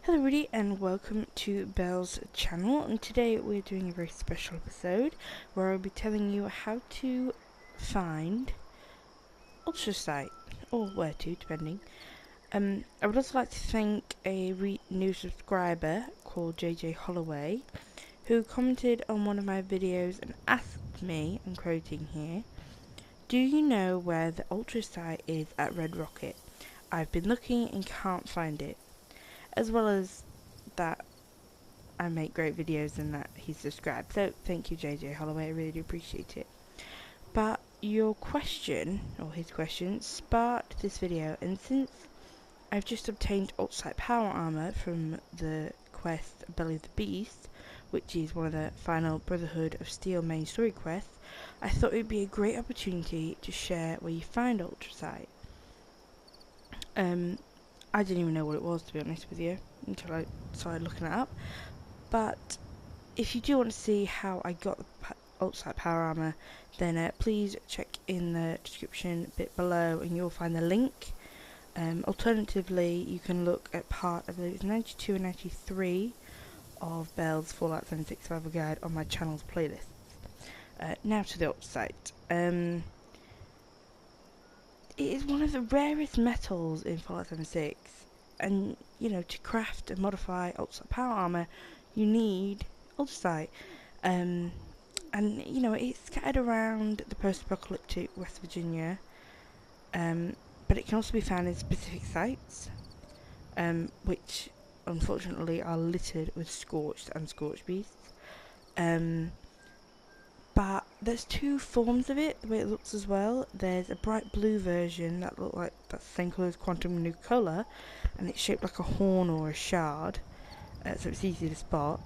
Hello everybody and welcome to Belle's channel, and today we're doing a very special episode where I'll be telling you how to find Ultracite, or where to, depending. I would also like to thank a new subscriber called JJ Holloway who commented on one of my videos and asked me, I'm quoting here, "Do you know where the Ultracite is at Red Rocket? I've been looking and can't find it." As well as that I make great videos and that he's subscribed. So thank you JJ Holloway, I really do appreciate it. But your question, or his question, sparked this video, and since I've just obtained Ultracite Power Armor from the quest Belly of the Beast, which is one of the final Brotherhood of Steel main story quests, I thought it would be a great opportunity to share where you find Ultracite. I didn't even know what it was, to be honest with you, until I started looking it up. But if you do want to see how I got the Ultracite Power Armor, then please check in the description bit below and you'll find the link. Alternatively, you can look at part, I believe it's 92 and 93 of Belle's Fallout 76 Survival Guide on my channel's playlists. Now to the Ultracite. It is one of the rarest metals in Fallout 76, and you know, to craft and modify Ultracite Power Armor, you need Ultracite. And you know, it's scattered around the post-apocalyptic West Virginia, but it can also be found in specific sites, which unfortunately are littered with scorched and scorched beasts. But there's two forms of it, the way it looks as well. There's a bright blue version that looks like that's the same colour as Quantum New Colour, and it's shaped like a horn or a shard, so it's easy to spot.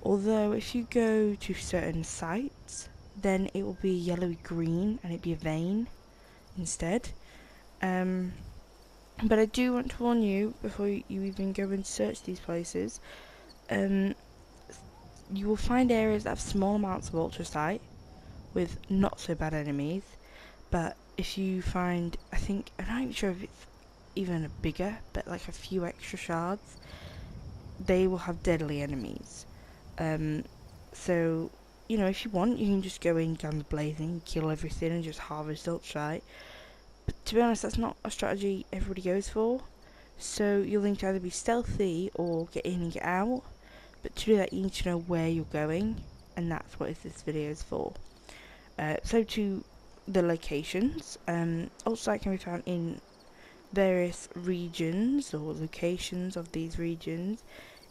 Although if you go to certain sites, then it will be yellowy green and it'd be a vein instead. But I do want to warn you, before you even go and search these places, you will find areas that have small amounts of Ultracite with not so bad enemies, but if you find, I'm not even sure if it's even bigger, but like a few extra shards, they will have deadly enemies. So, you know, if you want, you can just go in guns blazing, kill everything and just harvest Ultracite. But to be honest, that's not a strategy everybody goes for, so you'll need to either be stealthy or get in and get out. But to do that, you need to know where you're going, and that's what this video is for. So to the locations, Ultracite can be found in various regions or locations of these regions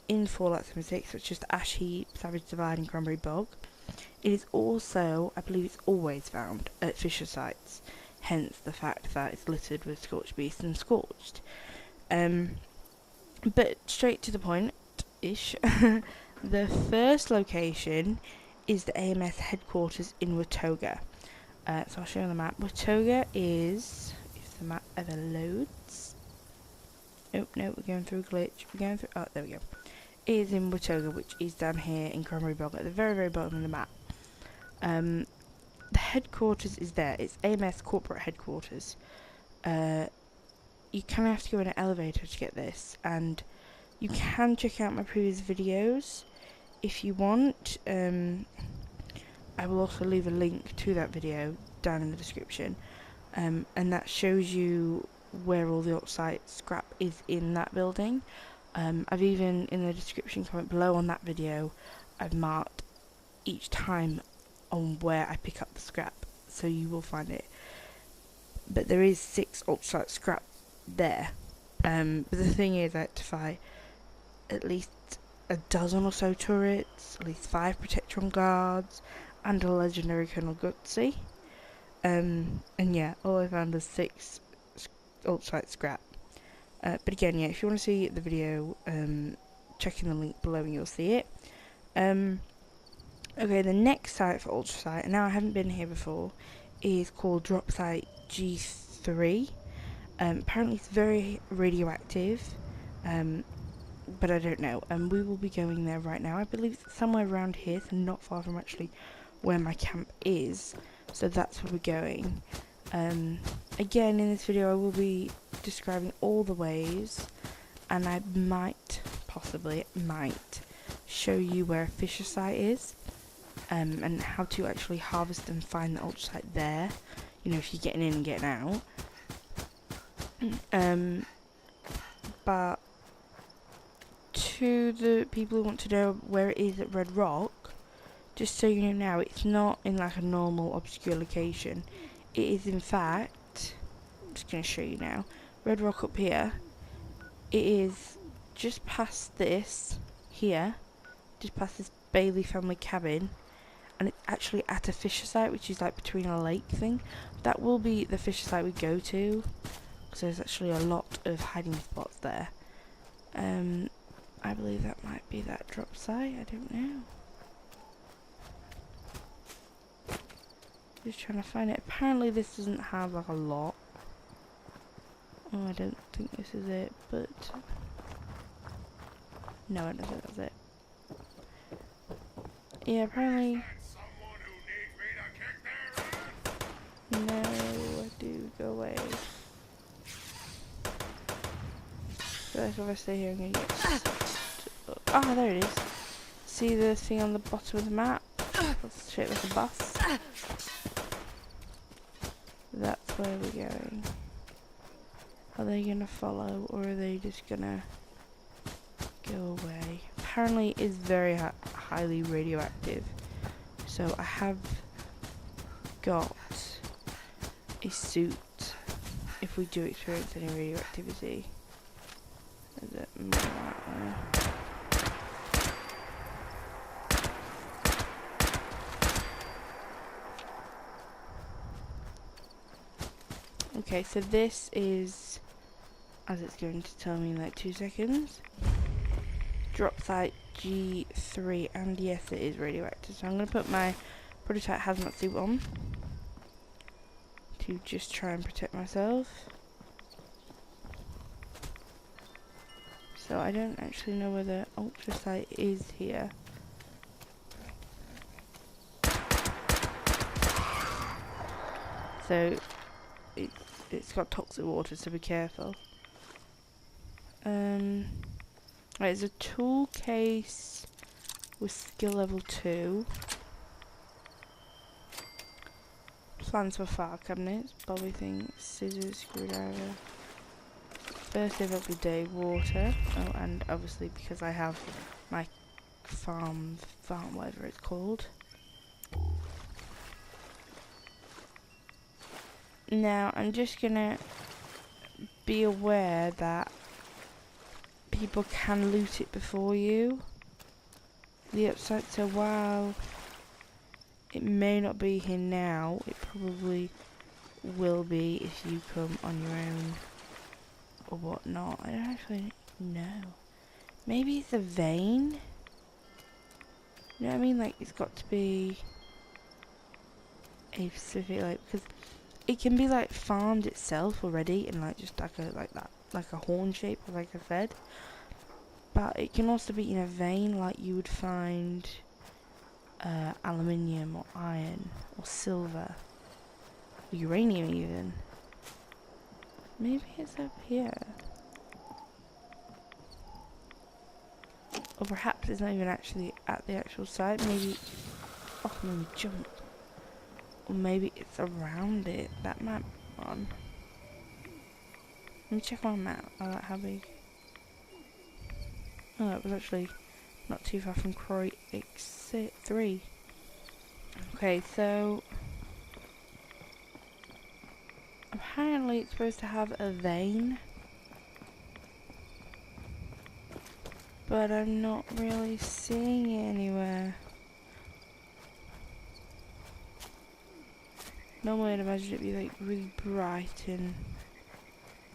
in Fallout 76, such as the Ash Heap, Savage Divide and Cranberry Bog. It is also, I believe it's always found at Fissure sites, hence the fact that it's littered with Scorched Beasts and Scorched. But straight to the point-ish, the first location is the AMS headquarters in Watoga. So I'll show you on the map. Watoga is, if the map ever loads. Oh no, we're going through a glitch. Oh, there we go. It is in Watoga, which is down here in Cranberry Bog at the very, very bottom of the map. The headquarters is there. It's AMS corporate headquarters. You kind of have to go in an elevator to get this, and you can check out my previous videos if you want. I will also leave a link to that video down in the description, and that shows you where all the Ultracite scrap is in that building. I've even, in the description comment below on that video, I've marked each time on where I pick up the scrap, so you will find it. But there is 6 Ultracite scrap there. But the thing is, I had to fight at least a dozen or so turrets, at least 5 Protectron guards, and a legendary Colonel Gutsy. And yeah, all I found was 6 Ultracite scrap. But again, yeah, if you want to see the video, check in the link below and you'll see it. Okay, the next site for Ultracite, and now I haven't been here before, is called Drop Site G3. Apparently it's very radioactive, but I don't know, and we will be going there right now. I believe it's somewhere around here, so not far from actually where my camp is, so that's where we're going. Again, in this video I will be describing all the ways, and I might possibly might show you where a fissure site is, and how to actually harvest and find the ultracite there. You know, if you're getting in and getting out. But to the people who want to know where it is at Red Rock, just so you know now, it's not in like a normal obscure location. It is in fact, I'm just going to show you now, Red Rock up here, it is just past this, here, just past this Bailey family cabin, and it's actually at a fissure site, which is like between a lake thing. That will be the fissure site we go to, because there's actually a lot of hiding spots there. I believe that might be that drop site, I don't know. Just trying to find it. Apparently this doesn't have like a lot. Oh, I don't think this is it, but no, I don't think that's it. Yeah, apparently. No, dude, go away. So if I stay here, I'm gonna get. Ah, there it is. See the thing on the bottom of the map? That's shaped like a bus. That's where we're going. Are they gonna follow, or are they just gonna go away? Apparently it is very highly radioactive, so I have got a suit if we do experience any radioactivity. Is it more that way? Okay, so this is, as it's going to tell me in like 2 seconds, drop site G3, and yes, it is radioactive. So I'm going to put my prototype hazmat suit on to just try and protect myself. So I don't actually know where the ultracite is here. So it's got toxic water, so be careful. Right, there's a tool case with skill level 2. Plans for file cabinets, bobby thing, scissors, screwdriver. First aid of the day, water. Oh, and obviously because I have my farm, whatever it's called. Now, I'm just gonna be aware that people can loot it before you. The upside, so while it may not be here now, it probably will be if you come on your own or whatnot. I don't actually know. Maybe it's a vein? You know what I mean? Like, it's got to be a specific, like, because it can be like farmed itself already and like just like a horn shape, like I said. But it can also be in a vein, like you would find aluminium or iron or silver or uranium even. Maybe it's up here. Or perhaps it's not even actually at the actual site. Maybe made me jump. Or maybe it's around it. That map on. Let me check my map. I like how big. Oh, it was actually not too far from Croy Exit 3. Okay, so apparently it's supposed to have a vein, but I'm not really seeing it anywhere. Normally I'd imagine it'd be like really bright, and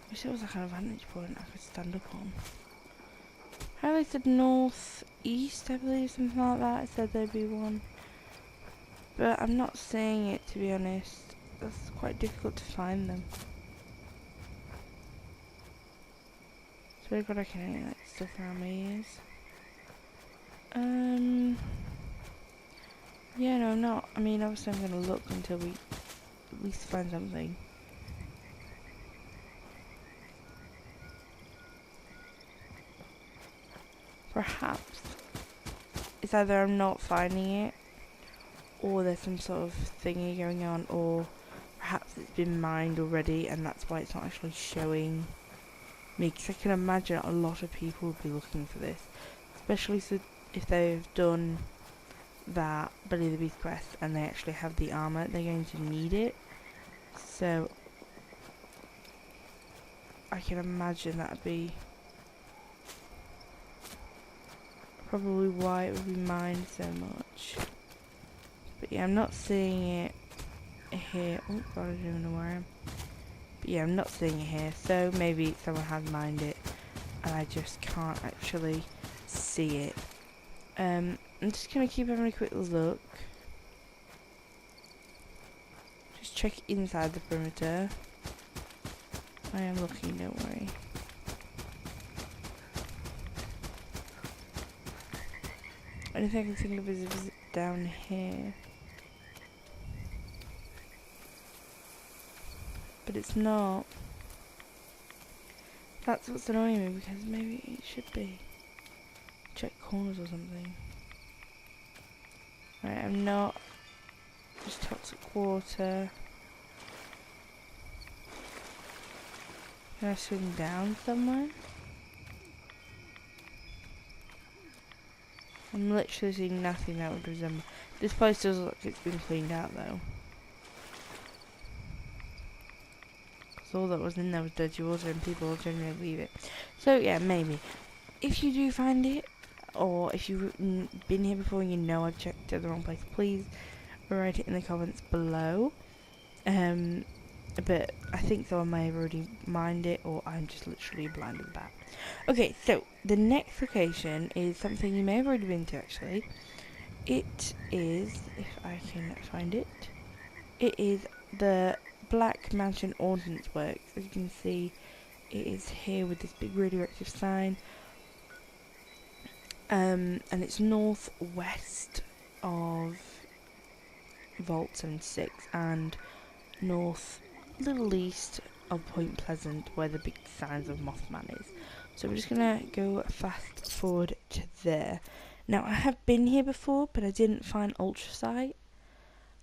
I wish there was like an vantage point I could stand up on. Apparently it said northeast, I believe, something like that. It said there'd be one, but I'm not seeing it, to be honest. It's quite difficult to find them. It's very good I can hear like stuff around my ears. Yeah, no, I'm not. I mean, obviously I'm gonna look until we at least find something. perhaps it's either I'm not finding it, or there's some sort of thingy going on, or perhaps it's been mined already and that's why it's not actually showing me, because I can imagine a lot of people will be looking for this, especially if they've done that Bully the Beast quest and they actually have the armor, they're going to need it. So I can imagine that'd be probably why it would be mined so much. But yeah, I'm not seeing it here. Oh god, I don't even know where I am. But yeah, I'm not seeing it here, so maybe someone has mined it and I just can't actually see it. I'm just gonna keep having a quick look. Just check inside the perimeter. I am looking, don't worry. Anything I can think of is if it's down here. But it's not. That's what's annoying me, because maybe it should be. Check corners or something. Right, I'm not. Just toxic water. Can I swing down somewhere? I'm literally seeing nothing that would resemble. This place does look like it's been cleaned out though. Because all that was in there was dirty water and people generally leave it. So yeah, maybe. If you do find it, or if you've been here before and you know I've checked at the wrong place, please write it in the comments below. But I think someone may have already mined it, or I'm just literally blind with that. Okay, so the next location is something you may have already been to actually. It is, if I can find it, it is the Black Mountain Ordnance Works. As you can see, it is here with this big radioactive sign. And it's northwest of Vault 76 and north little east of Point Pleasant, where the big signs of Mothman is. So we're just gonna go fast forward to there. Now I have been here before, but I didn't find Ultracite.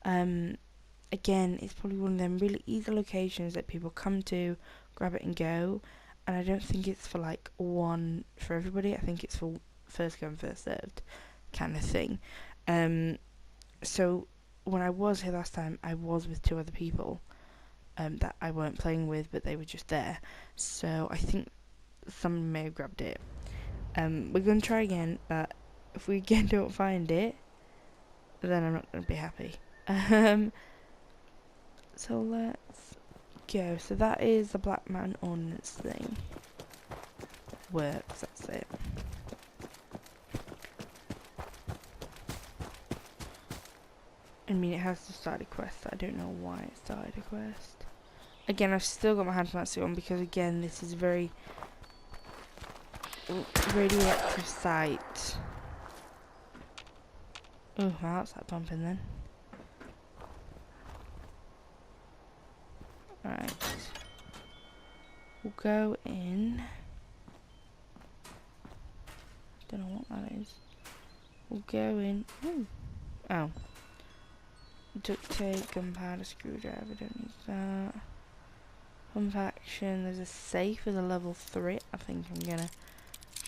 Again, it's probably one of them really easy locations that people come to, grab it and go. And I don't think it's for like one for everybody. I think it's for first come first served kind of thing. So when I was here last time, I was with 2 other people that I weren't playing with, but they were just there. So I think someone may have grabbed it. We're going to try again, but if we again don't find it, then I'm not going to be happy. So let's go. So that is the Black Mountain Ordnance thing. Works, that's it. I mean, it has to start a quest. I don't know why it started a quest. Again, I've still got my hand suit on because, again, this is very radioactive site. Oh, my heart's like pumping then. Right. We'll go in. Don't know what that is. We'll go in. Ooh. Oh. Duct tape, gunpowder, screwdriver, don't need that. Pump action, there's a safe with a level 3. I think I'm gonna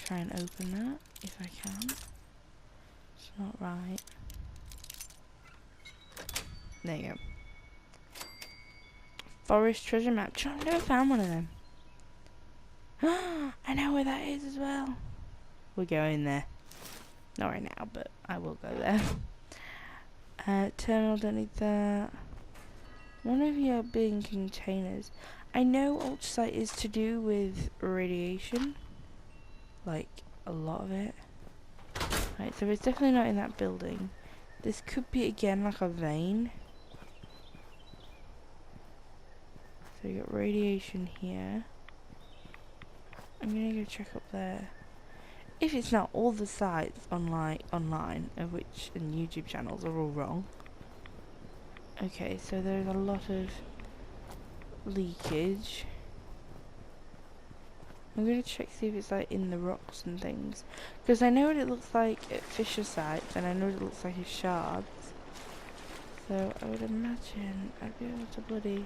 try and open that if I can. It's not right. There you go. Forest treasure map. I've never found one of them. I know where that is as well. We're going there. Not right now, but I will go there. Terminal, don't need that. One of your big containers. I know ultracite is to do with radiation. Like, a lot of it. Right, so it's definitely not in that building. This could be, again, like a vein. So you got radiation here. I'm gonna go check up there. If it's not, all the sites online, of which and YouTube channels are all wrong. Okay, so there's a lot of leakage. I'm going to check see if it's like in the rocks and things, because I know what it looks like at Fissure sites and I know what it looks like at shards, so I would imagine I'd be able to bloody...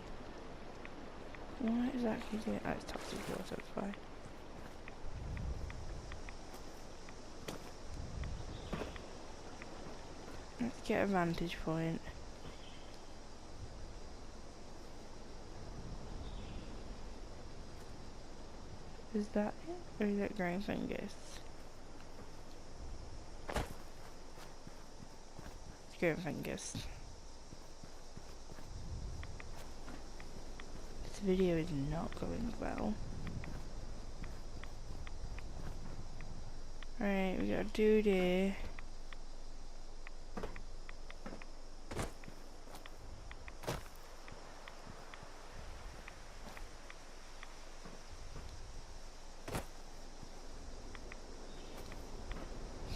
What exactly doing? Oh, it's toxic water, that's why. Let's get a vantage point. Is that it? Or is that growing fungus? It's growing fungus. This video is not going well. Alright, we got a dude here.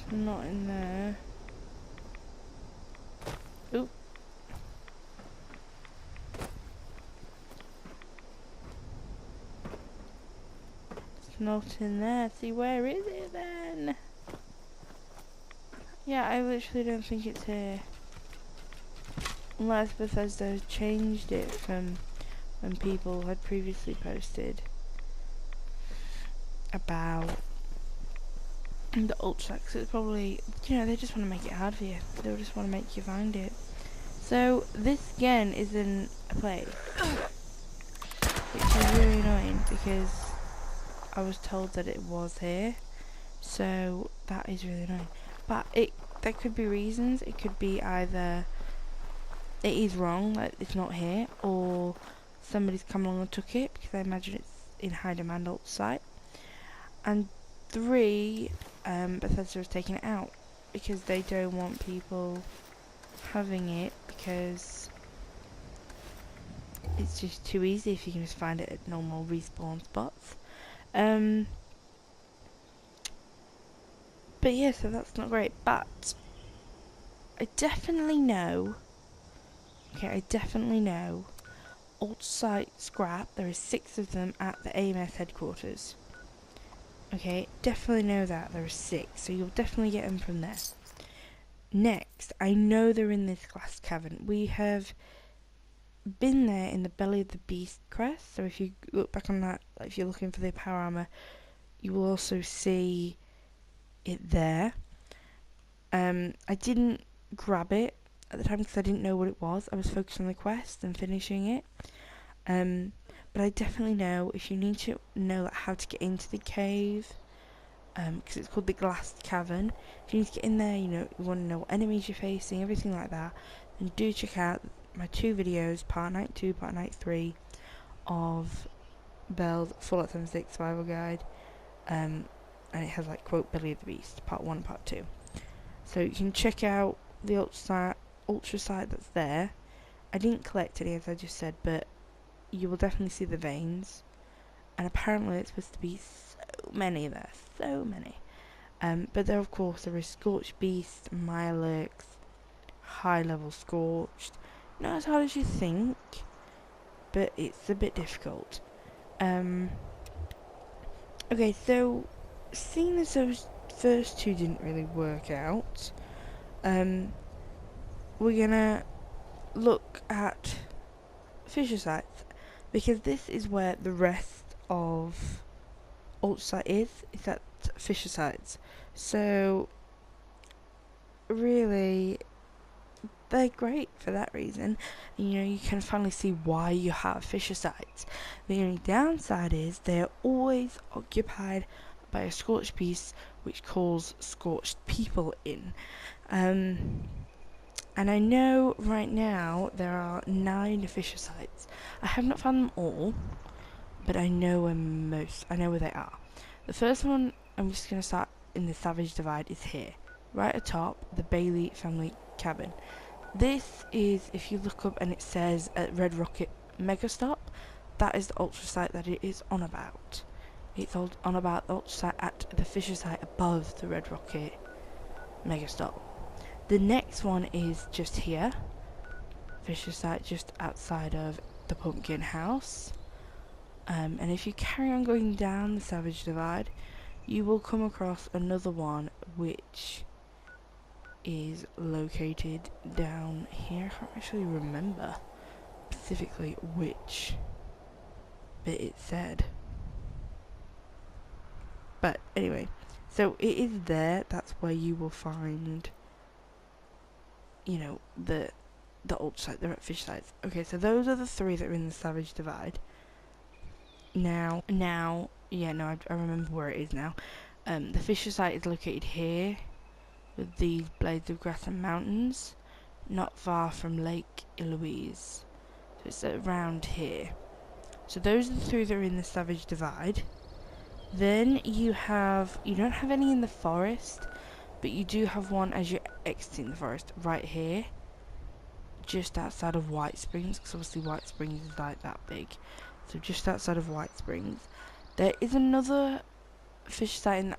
Not in there. Oop. It's not in there. See, where is it then? Yeah, I literally don't think it's here. Unless Bethesda changed it from when people had previously posted about the Ultracite. It's probably, you know, they just want to make it hard for you. They just want to make you find it. So this again is in a place, which is really annoying because I was told that it was here. So that is really annoying. But there could be reasons. It could be either it is wrong, like it's not here, or somebody's come along and took it, because I imagine it's in high demand Ultracite. And 3, Bethesda has taken it out because they don't want people having it, because it's just too easy if you can just find it at normal respawn spots. But yeah, so that's not great. But I definitely know. Okay, I definitely know. Ultracite scrap. There is 6 of them at the AMS headquarters. Okay, definitely know that there are 6, so you'll definitely get them from there. Next, I know they're in this glass cavern. We have been there in the belly of the beast crest. So if you look back on that, like if you're looking for the power armor, you will also see it there. I didn't grab it at the time because I didn't know what it was. I was focused on the quest and finishing it. But I definitely know, if you need to know like, how to get into the cave, because it's called the Glass Cavern. If you need to get in there, you know, you want to know what enemies you're facing, everything like that, then do check out my 2 videos, part night 2, part night 3, of Bell's Fallout 76 Survival Guide, and it has like quote Belly of the Beast, part 1, part 2. So you can check out the Ultracite that's there. I didn't collect any, as I just said, but you will definitely see the veins, and apparently it's supposed to be so many there, so many. But there, of course, there is Scorched Beast, Mirelurks, high level Scorched. Not as hard as you think, but it's a bit difficult. Okay, so seeing as those first 2 didn't really work out, we're gonna look at Fissure sites, because this is where the rest of Ultracite is. It's at Fissure sites. So really, they're great for that reason. And, you know, you can finally see why you have Fissure sites. The only downside is they're always occupied by a Scorched Beast, which calls Scorched people in. And I know right now there are 9 Fissure sites. I have not found them all, but I know where they are. The first one, I'm just going to start in the Savage Divide, is here. Right atop, the Bailey family cabin. This is, if you look up and it says Red Rocket Megastop, that is the Ultracite that it is on about. It's on about the Ultracite at the Fissure site above the Red Rocket Megastop. The next one is just here. Fissure site just outside of the pumpkin house. And if you carry on going down the Savage Divide, you will come across another one which is located down here. I can't actually remember specifically which bit it said. But anyway, so it is there. That's where you will find, you know, the ultracite, the fish sites. Okay, so those are the three that are in the Savage Divide. Now, yeah, no, I remember where it is now. The Fissure site is located here, with these blades of grass and mountains, not far from Lake Eloise. So it's around here. So those are the three that are in the Savage Divide. Then you don't have any in the forest, but you do have one as you're exiting the forest, right here, just outside of White Springs, because obviously White Springs is like that big. So just outside of White Springs. There is another fish site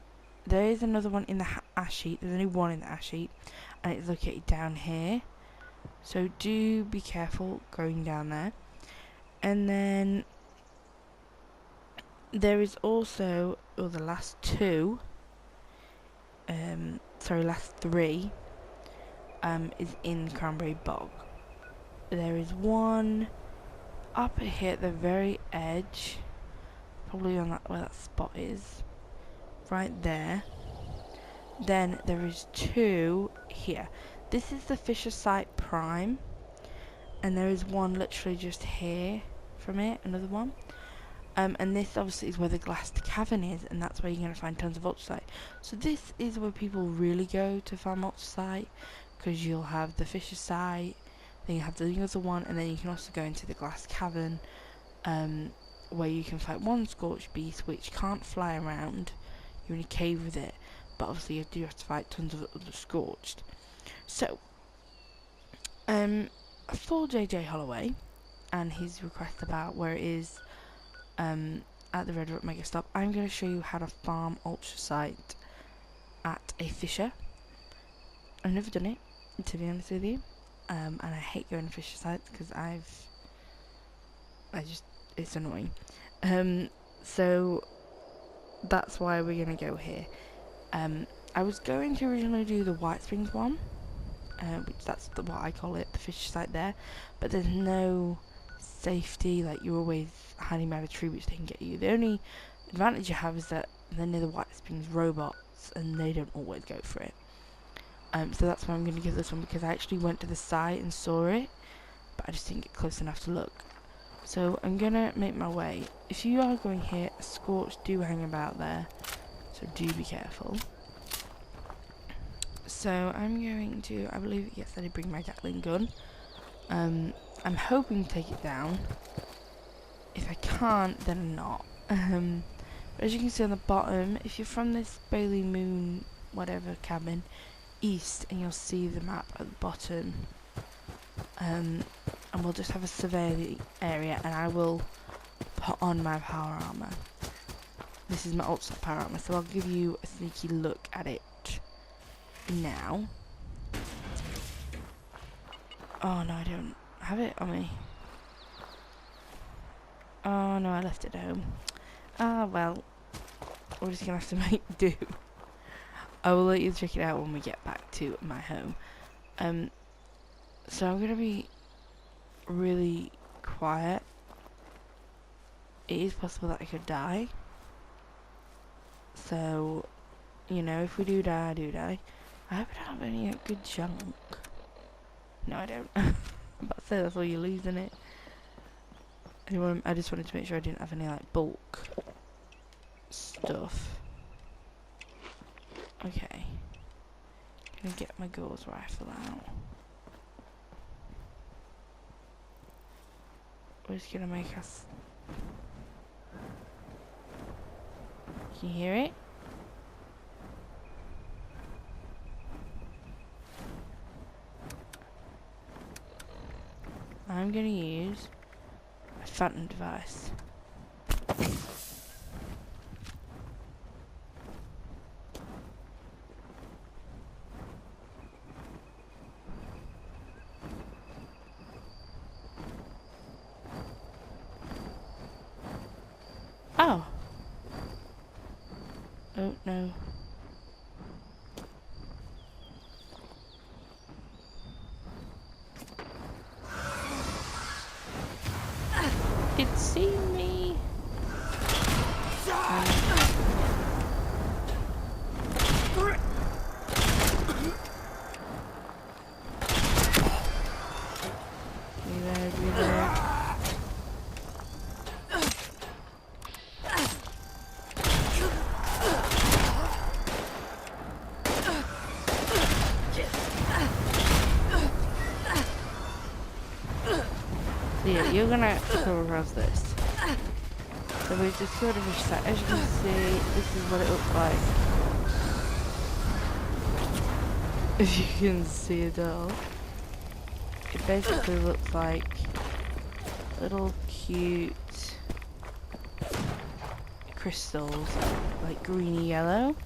there is another one in the ash heap. There's only one in the ash heap, and it's located down here. So do be careful going down there. And then there is also, the last two, last three, is in Cranberry Bog. There is one up here at the very edge, probably on where that spot is, right there. Then there is two here. This is the Fissure site prime, and there is one literally just here from it, another one. And this obviously is where the glassed cavern is, and that's where you're going to find tons of ultracite. So this is where people really go to farm ultracite, because you'll have the Fissure site, then you have the other one, and then you can also go into the glassed cavern, where you can fight one scorched beast which can't fly around. You're in a cave with it, but obviously you do have to fight tons of other scorched. So, for JJ Holloway and his request about where it is at the Red Rock Mega Stop, I'm going to show you how to farm ultracite at a Fissure. I've never done it, to be honest with you, and I hate going to Fissure sites because it's annoying. So that's why we're going to go here. I was going to originally do the White Springs one, which that's what I call it, the Fissure site there, but there's no safety, like you're always hiding behind a tree which they can get you. The only advantage you have is that they're near the White Springs robots and they don't always go for it. So that's why I'm going to give this one, because I actually went to the site and saw it, but I just didn't get close enough to look. So I'm going to make my way. If you are going here, scorch do hang about there, so do be careful. So I'm going to, I believe, yes, I did bring my Gatling gun. I'm hoping to take it down. If I can't, then I'm not. But as you can see on the bottom, if you're from this Bailey Moon, whatever cabin, east, and you'll see the map at the bottom. And we'll just have a survey of the area, and I will put on my power armor. This is my ultimate power armor, so I'll give you a sneaky look at it now. Oh no, I don't have it on me. Oh no, I left it at home. Ah, well, we're just gonna have to make do. I will let you check it out when we get back to my home. So I'm gonna be really quiet. It is possible that I could die. So, you know, if we do die, I do die. I hope I don't have any good junk. No, I don't. I'm about to say that's all you lose, isn't it? I just wanted to make sure I didn't have any like bulk stuff. Okay. Gonna get my Gauss rifle out. We're just gonna make us. Can you hear it? I'm gonna use a phantom device. Oh. Oh no. It's seen me. Be there. So yeah, you're gonna come across this. So we've discovered a fish site. As you can see, this is what it looks like. If you can see it all. It basically looks like little cute crystals, like greeny yellow.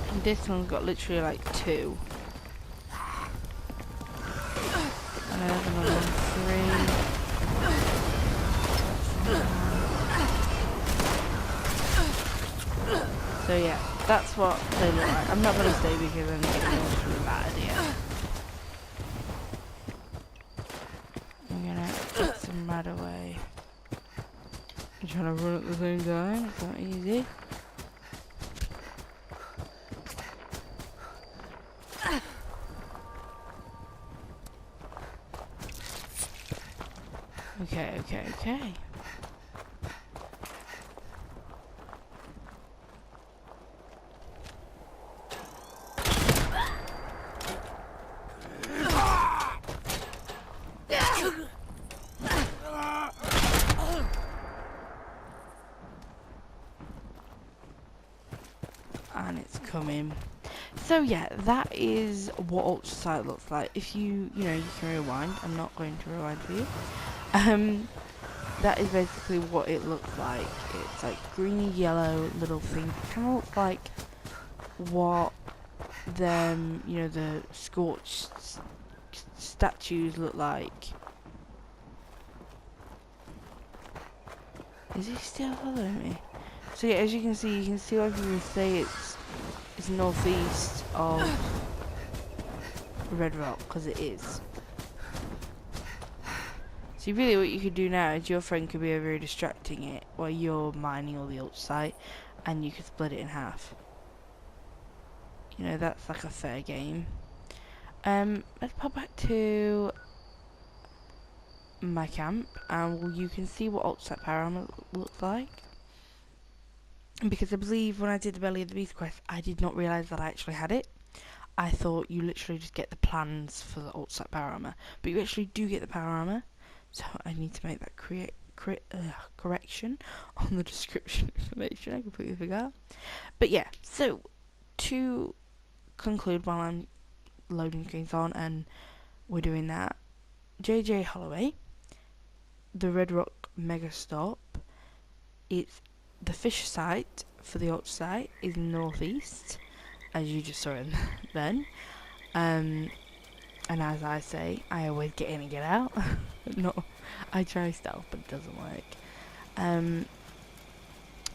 And this one's got literally like 2. And another one, 3. So yeah, that's what they look like. I'm not going to stay because I'm getting lost from a bad idea. I'm going to get some mad away. I'm trying to run at the same time, it's not easy. Okay. And it's coming. So yeah, that is what Ultracite looks like. If you can rewind. I'm not going to rewind for you. That is basically what it looks like. It's like greeny yellow little things. It kind of looks like what them, the scorched statues look like. Is he still following me? So yeah, as you can see why people say it's northeast of Red Rock, because it is. So really what you could do now is your friend could be over here distracting it while you're mining all the Ultracite, and you could split it in half. That's like a fair game. Let's pop back to my camp, and you can see what Ultracite Panorama looks like. Because I believe when I did the Belly of the Beast quest, I did not realise that I actually had it. I thought you literally just get the plans for the Ultracite Panorama, but you actually do get the panorama. So I need to make that correction on the description information. I completely forgot. But yeah, so to conclude while I'm loading screens on and we're doing that, JJ Holloway, the Red Rock Mega Stop, it's the Fissure site for the Ultracite is northeast, as you just saw in then. And as I say, I always get in and get out. No, I try stealth, but it doesn't work.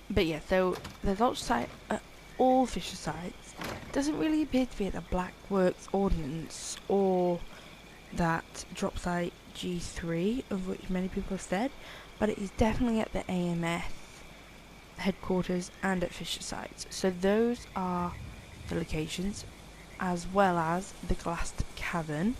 But yeah, so there's Ultracite at all Fissure sites. Doesn't really appear to be at the Black Works Ordnance or that drop site G3, of which many people have said, but it is definitely at the AMS headquarters and at Fissure sites. So those are the locations, as well as the glassed cavern.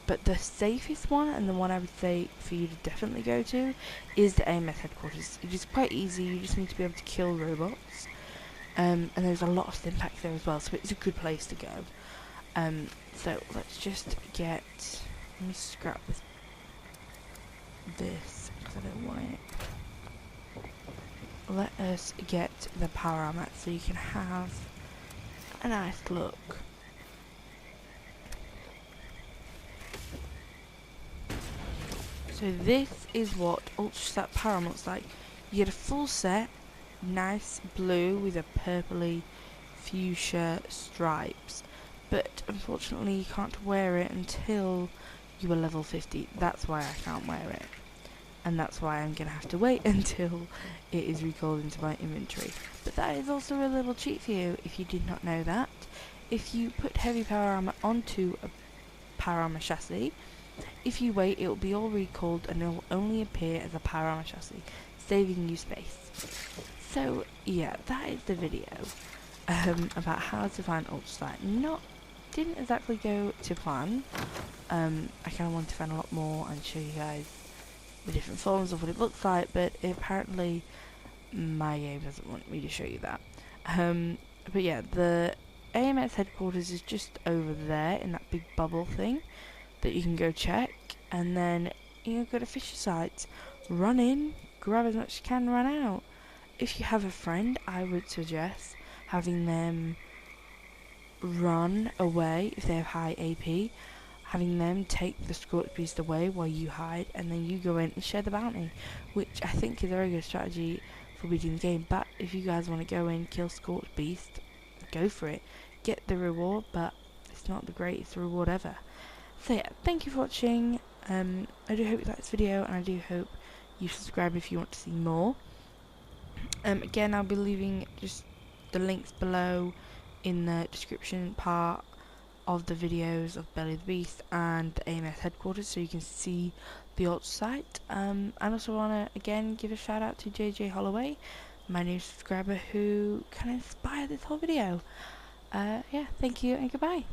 But the safest one, and the one I would say for you to definitely go to, is the AMS headquarters. It is quite easy, you just need to be able to kill robots. And there's a lot of stimpaks there as well, so it's a good place to go. So let's just get, let me scrap this, because I don't want it. Let us get the panorama so you can have a nice look. So this is what Ultracite Panorama looks like. You get a full set, nice blue with a purpley fuchsia stripes, but unfortunately you can't wear it until you are level 50. That's why I can't wear it. And that's why I'm going to have to wait until it is recalled into my inventory. But that is also a little cheat for you if you did not know that. If you put heavy power armor onto a power armor chassis, if you wait, it will be all recalled and it will only appear as a power armor chassis, saving you space. So yeah, that is the video about how to find Ultracite. Didn't exactly go to plan. I kind of wanted to find a lot more and show you guys the different forms of what it looks like, but apparently my game doesn't want me to show you that. But yeah, the AMS headquarters is just over there in that big bubble thing that you can go check, and then you go to Fissure sites, run in, grab as much as you can, run out. If you have a friend, I would suggest having them run away if they have high AP, having them take the Scorch Beast away while you hide, and then you go in and share the bounty, which I think is a very good strategy for beating the game. But if you guys want to go in, kill Scorch Beast, go for it. Get the reward, but it's not the greatest reward ever. So yeah, thank you for watching. I do hope you liked this video, and I do hope you subscribe if you want to see more. Again, I'll be leaving just the links below in the description part of the videos of Belly the Beast and the AMS headquarters, so you can see the Ultracite. I also want to again give a shout out to JJ Holloway, my new subscriber, who kind of inspired this whole video. Yeah, thank you and goodbye.